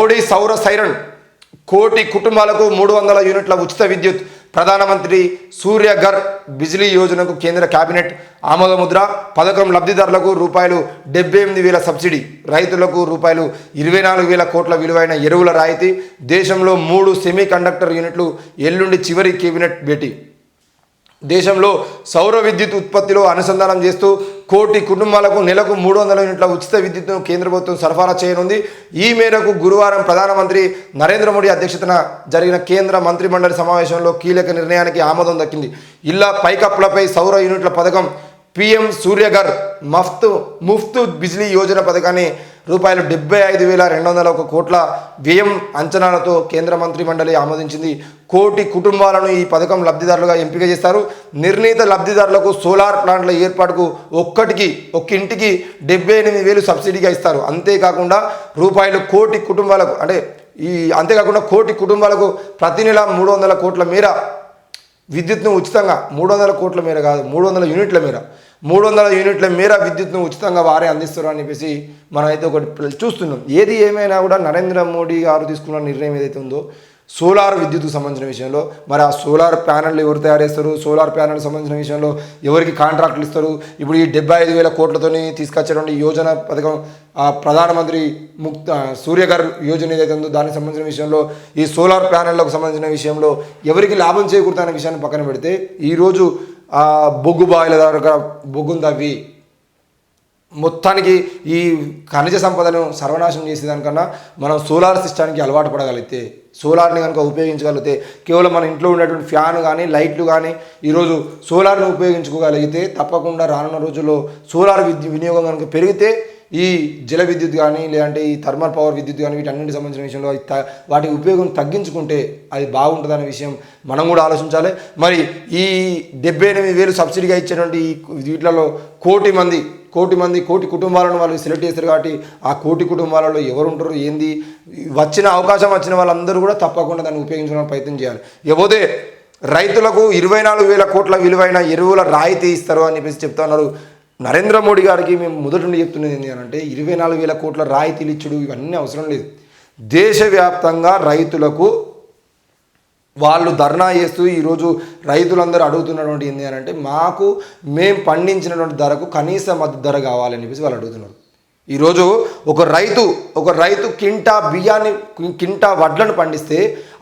మోడీ సౌర సైరన్ కోటి కుటుంబాలకు 300 యూనిట్ల ఉచిత విద్యుత్. ప్రధానమంత్రి సూర్యఘర్ బిజిలీ యోజనకు కేంద్ర కేబినెట్ ఆమోదముద్ర. పథకం లబ్ధిదారులకు రూ78,000 సబ్సిడీ. రైతులకు రూ24,000 కోట్ల విలువైన ఎరువుల రాయితీ. దేశంలో 3 సెమీ కండక్టర్ యూనిట్లు. ఎల్లుండి చివరి కేబినెట్ భేటీ. దేశంలో సౌర విద్యుత్ ఉత్పత్తిలో అనుసంధానం చేస్తూ కోటి కుటుంబాలకు నెలకు 300 యూనిట్ల ఉచిత విద్యుత్తును కేంద్ర ప్రభుత్వం సరఫరా చేయనుంది. ఈ మేరకు గురువారం ప్రధానమంత్రి నరేంద్ర మోడీ అధ్యక్షతన జరిగిన కేంద్ర మంత్రిమండలి సమావేశంలో కీలక నిర్ణయానికి ఆమోదం దక్కింది. ఇళ్ల పైకప్పులపై సౌర యూనిట్ల పథకం పీఎం సూర్యఘర్ ముఫ్త్ బిజిలీ యోజన పథకాన్ని రూ75,201 కోట్ల వ్యయం అంచనాలతో కేంద్ర మంత్రి మండలి ఆమోదించింది. కోటి కుటుంబాలను ఈ పథకం లబ్ధిదారులుగా ఎంపిక చేస్తారు. నిర్ణీత లబ్ధిదారులకు సోలార్ ప్లాంట్ల ఏర్పాటుకు ఒక్క ఇంటికి 78,000 సబ్సిడీగా ఇస్తారు. అంతేకాకుండా కోటి కుటుంబాలకు ప్రతి నెల 300 కోట్ల మేర విద్యుత్ను ఉచితంగా 300 కోట్ల మేర కాదు 300 యూనిట్ల మేర 300 యూనిట్ల మేర విద్యుత్ను ఉచితంగా వారే అందిస్తారు అని చెప్పేసి మనమైతే ఒకటి చూస్తున్నాం. ఏది ఏమైనా కూడా నరేంద్ర మోడీ గారు తీసుకున్న నిర్ణయం ఏదైతే ఉందో సోలార్ విద్యుత్కు సంబంధించిన విషయంలో మరి ఆ సోలార్ ప్యానెల్ ఎవరు తయారు చేస్తారు, సోలార్ ప్యానెల్ సంబంధించిన విషయంలో ఎవరికి కాంట్రాక్టులు ఇస్తారు, ఇప్పుడు ఈ 75,000 కోట్లతోని తీసుకొచ్చేటువంటి యోజన పథకం ప్రధానమంత్రి సూర్యఘర్ యోజన ఏదైతే ఉందో దానికి సంబంధించిన విషయంలో ఈ సోలార్ ప్యానెళ్లకు సంబంధించిన విషయంలో ఎవరికి లాభం చేకూరుతున్న విషయాన్ని పక్కన పెడితే ఈరోజు బొగ్గు బాయిల దగ్గర బొగ్గును తవ్వి మొత్తానికి ఈ ఖనిజ సంపదను సర్వనాశనం చేసేదానికన్నా మనం సోలార్ సిస్టానికి అలవాటు పడగలిగితే, సోలార్ని కనుక ఉపయోగించగలిగితే, కేవలం మన ఇంట్లో ఉన్నటువంటి ఫ్యాన్ కానీ లైట్లు కానీ ఈరోజు సోలార్ని ఉపయోగించుకోగలిగితే తప్పకుండా రానున్న రోజుల్లో సోలార్ వినియోగం కనుక పెరిగితే ఈ జల విద్యుత్ కానీ లేదంటే ఈ థర్మల్ పవర్ విద్యుత్ కానీ వీటన్నింటికి సంబంధించిన విషయంలో వాటి ఉపయోగం తగ్గించుకుంటే అది బాగుంటుందనే విషయం మనం కూడా ఆలోచించాలి. మరి ఈ 78,000 సబ్సిడీగా ఇచ్చేటువంటి వీటిలలో కోటి కుటుంబాలను వాళ్ళు సెలెక్ట్ చేస్తారు. కాబట్టి ఆ కోటి కుటుంబాలలో ఎవరు ఉంటారు ఏంది అవకాశం వచ్చిన వాళ్ళందరూ కూడా తప్పకుండా దాన్ని ఉపయోగించుకోవడానికి ప్రయత్నం చేయాలి. ఇకపోతే రైతులకు 24,000 కోట్ల విలువైన ఎరువుల రాయితీ ఇస్తారు అని చెప్పేసి చెప్తా ఉన్నారు. నరేంద్ర మోడీ గారికి మేము మొదటి నుండి చెప్తున్నది ఏంటి అంటే 24,000 కోట్ల రాయితీలు ఇచ్చుడు ఇవన్నీ అవసరం లేదు. దేశవ్యాప్తంగా రైతులకు వాళ్ళు ధర్నా చేస్తూ ఈరోజు రైతులందరూ అడుగుతున్నటువంటి ఏంటి అని అంటే మేము పండించినటువంటి ధరకు కనీస మద్దతు ధర కావాలని చెప్పేసి వాళ్ళు అడుగుతున్నారు. ఈరోజు ఒక రైతు కింటా వడ్లను పండిస్తే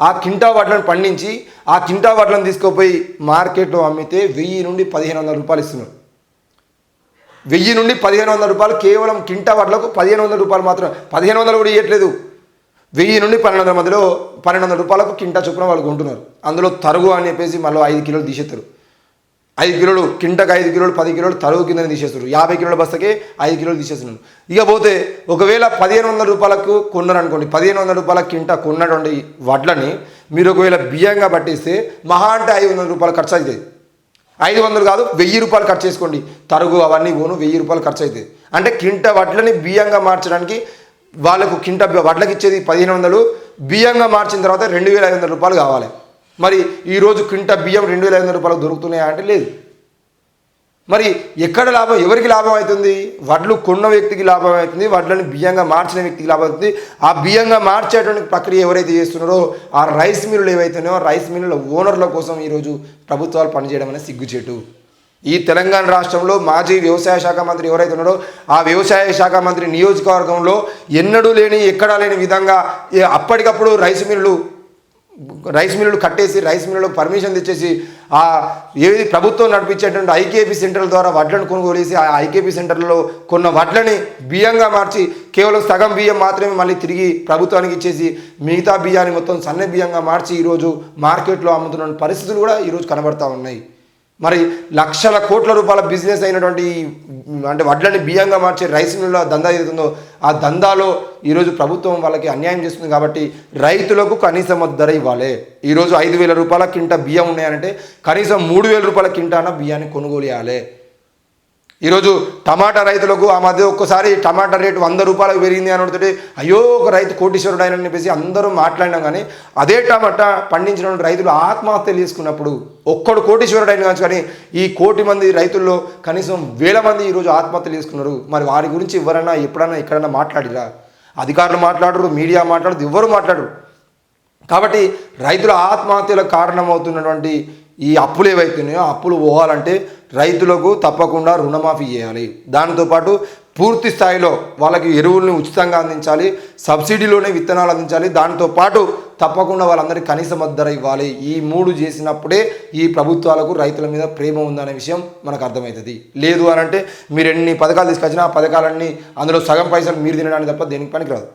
ఆ కింటా వడ్లను పండించి ఆ కింటా వడ్లను తీసుకుపోయి మార్కెట్లో అమ్మితే 1,000 నుండి 1,500 రూపాయలు ఇస్తున్నారు. 1,000 నుండి 1,500 రూపాయలు కేవలం కింటా వడ్లకు 1,500 రూపాయలు మాత్రం 1,500 కూడా ఇవ్వట్లేదు. 1,000 నుండి 1,200 మధ్యలో 1,200 రూపాయలకు కింటా చొప్పున వాళ్ళు కొంటున్నారు. అందులో తరుగు అని చెప్పేసి మళ్ళీ 5 కిలోలు తీసేస్తారు. 5 కిలోలు కింటకు 5 కిలోలు 10 కిలోలు తరుగు కింద తీసేస్తారు. 50 కిలోల బస్తకే 5 కిలోలు తీసేస్తున్నారు. ఇక పోతే ఒకవేళ 1,500 రూపాయలకు కొన్నారనుకోండి, 1,500 రూపాయల కింటా కొన్నటువంటి వడ్లని మీరు ఒకవేళ బియ్యంగా పట్టిస్తే మహా అంటే 500 రూపాయలు ఖర్చు అవుతుంది. 500 కాదు 1,000 రూపాయలు ఖర్చు చేసుకోండి. తరుగు అవన్నీ 1,000 రూపాయలు ఖర్చు అవుతుంది. అంటే కింటా వడ్లని బియ్యంగా మార్చడానికి వాళ్ళకు కింటా వడ్లకి ఇచ్చేది 1,500, బియ్యంగా మార్చిన తర్వాత 2,500 రూపాయలు కావాలి. మరి ఈరోజు కింటా బియ్యం 2,500 రూపాయలు దొరుకుతున్నాయా అంటే లేదు. మరి ఎక్కడ లాభం, ఎవరికి లాభం అవుతుంది? వడ్లు కొన్న వ్యక్తికి లాభం అవుతుంది, వడ్లని బియ్యంగా మార్చిన వ్యక్తికి లాభం అవుతుంది. ఆ బియ్యంగా మార్చేటువంటి ప్రక్రియ ఎవరైతే చేస్తున్నారో ఆ రైస్ మిల్లులు ఏవైతున్నాయో రైస్ మిల్లుల ఓనర్ల కోసం ఈరోజు ప్రభుత్వాలు పనిచేయడం అనేది సిగ్గుచేటు. ఈ తెలంగాణ రాష్ట్రంలో మాజీ వ్యవసాయ శాఖ మంత్రి ఎవరైతే ఉన్నారో ఆ వ్యవసాయ శాఖ మంత్రి నియోజకవర్గంలో ఎన్నడూ లేని ఎక్కడా లేని విధంగా అప్పటికప్పుడు రైస్ మిల్లులు కట్టేసి రైస్ మిల్లులకు పర్మిషన్ తెచ్చేసి ఏది ప్రభుత్వం నడిపించేటువంటి ఐకేపీ సెంటర్ల ద్వారా వడ్లను కొనుగోలు చేసి ఆ ఐకేపీ సెంటర్లలో కొన్న వడ్లని బియ్యంగా మార్చి కేవలం సగం బియ్యం మాత్రమే మళ్ళీ తిరిగి ప్రభుత్వానికి ఇచ్చేసి మిగతా బియ్యాన్ని మొత్తం సన్న బియ్యంగా మార్చి ఈరోజు మార్కెట్లో అమ్ముతున్న పరిస్థితులు కూడా ఈరోజు కనబడతా ఉన్నాయి. మరి లక్షల కోట్ల రూపాయల బిజినెస్ అయినటువంటి అంటే వడ్లని బియ్యంగా మార్చే రైస్ మిల్లుల దందా ఏదైతుందో ఆ దందాలో ఈరోజు ప్రభుత్వం వాళ్ళకి అన్యాయం చేస్తుంది. కాబట్టి రైతులకు కనీస మద్దతు ధర ఇవ్వాలి. ఈరోజు 5,000 రూపాయల కింటా బియ్యం ఉన్నాయంటే కనీసం 3,000 రూపాయల కింటాన బియ్యాన్ని కొనుగోలు చేయాలి. ఈరోజు టమాటా రైతులకు ఆ మధ్య ఒక్కసారి టమాటా రేటు 100 రూపాయలకు పెరిగింది అని అడిగితే అయ్యో ఒక రైతు కోటీశ్వరుడు అని చెప్పేసి అందరూ మాట్లాడినాం. కానీ అదే టమాటా పండించిన రైతులు ఆత్మహత్యలు చేసుకున్నప్పుడు ఒక్కడు కోటీశ్వరుడు అయిన కానీ ఈ 1,000,000 మంది రైతుల్లో కనీసం 1,000 మంది ఈరోజు ఆత్మహత్యలు చేసుకున్నారు. మరి వారి గురించి ఎవరైనా ఎప్పుడైనా ఎక్కడైనా మాట్లాడిరా? అధికారులు మాట్లాడరు, మీడియా మాట్లాడరు, ఎవ్వరు మాట్లాడరు. కాబట్టి రైతుల ఆత్మహత్యలకు కారణమవుతున్నటువంటి ఈ అప్పులు ఏవైతున్నాయో అప్పులు పోవాలంటే రైతులకు తప్పకుండా రుణమాఫీ చేయాలి. దాంతోపాటు పూర్తి స్థాయిలో వాళ్ళకి ఎరువుల్ని ఉచితంగా అందించాలి, సబ్సిడీలోనే విత్తనాలు అందించాలి. దాంతోపాటు తప్పకుండా వాళ్ళందరికీ కనీస మద్దతు ధర ఇవ్వాలి. ఈ 3 చేసినప్పుడే ఈ ప్రభుత్వాలకు రైతుల మీద ప్రేమ ఉందనే విషయం మనకు అర్థమవుతుంది. లేదు అని అంటే మీరు ఎన్ని పథకాలు తీసుకొచ్చినా ఆ పథకాలన్నీ అందులో సగం పైసలు మీరు తినడానికి తప్ప దేనికి పనికిరాదు.